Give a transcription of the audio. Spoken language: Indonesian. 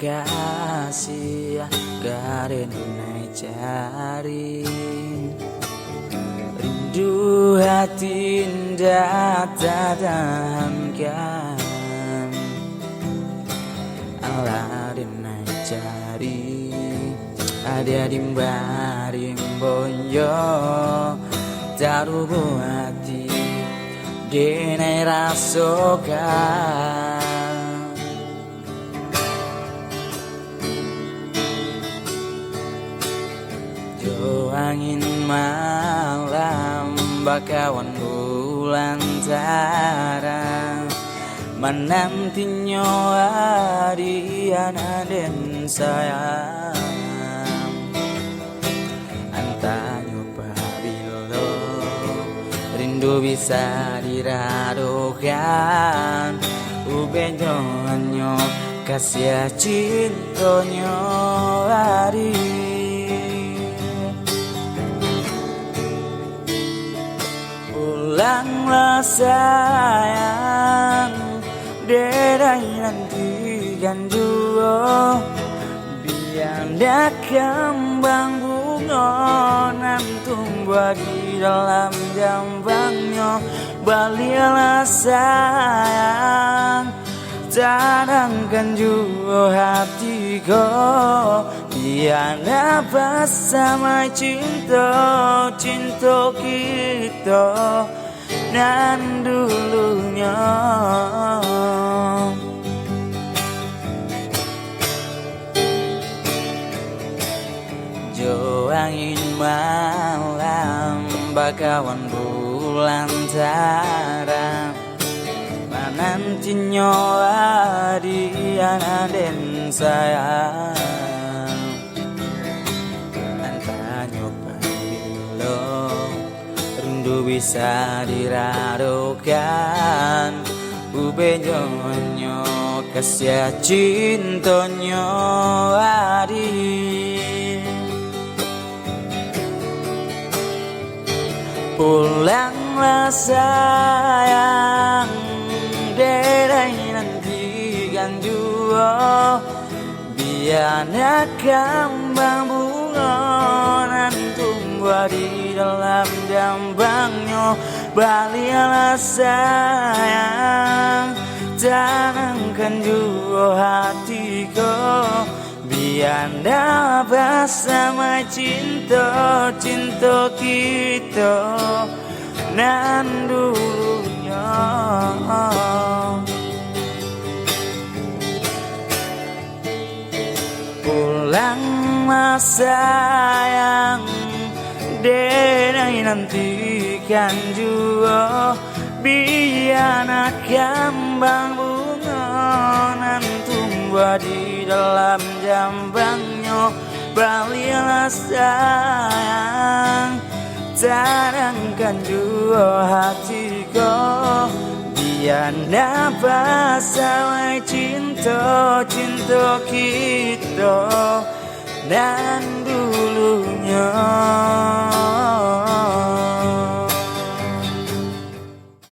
kasih karena cari rindu hati indah tak tahankan ala denai cari ada dimbarim bonyo taruh hati denai rasokan angin malam bakawan bulan tarang menantinya adiana dan sayang antanyo pabilo rindu bisa diradokan ubenyo anyo kasih cintonyo hari pulanglah sayang, derai nantikan dua biar dah kembang bunga nan tumbuh di dalam jambangnya. Balilah sayang, cadangkan juga hatiku biar dapat sama cinta kita nan dulunya. Jo angin malam bakawan bulan tarang menantinya adiana dan sayang antanyo pabilo rindu bisa diradokan ubenyo kasih cintonyo adi pulanglah sayang, derai nantikan juga biar kembang bunga nan tumbuh di dalam jambangnya. Balilah sayang, tenangkan juga hatiku biar dapat sama cinta kita nan dulunya. Pulanglah sayang, denai nantikan juga biar kembang bunga nan tumbuh di dalam jambangnya. Balilah sayang, cadangkan juga hatiku biar dapat sama cinta kita dan dulunya.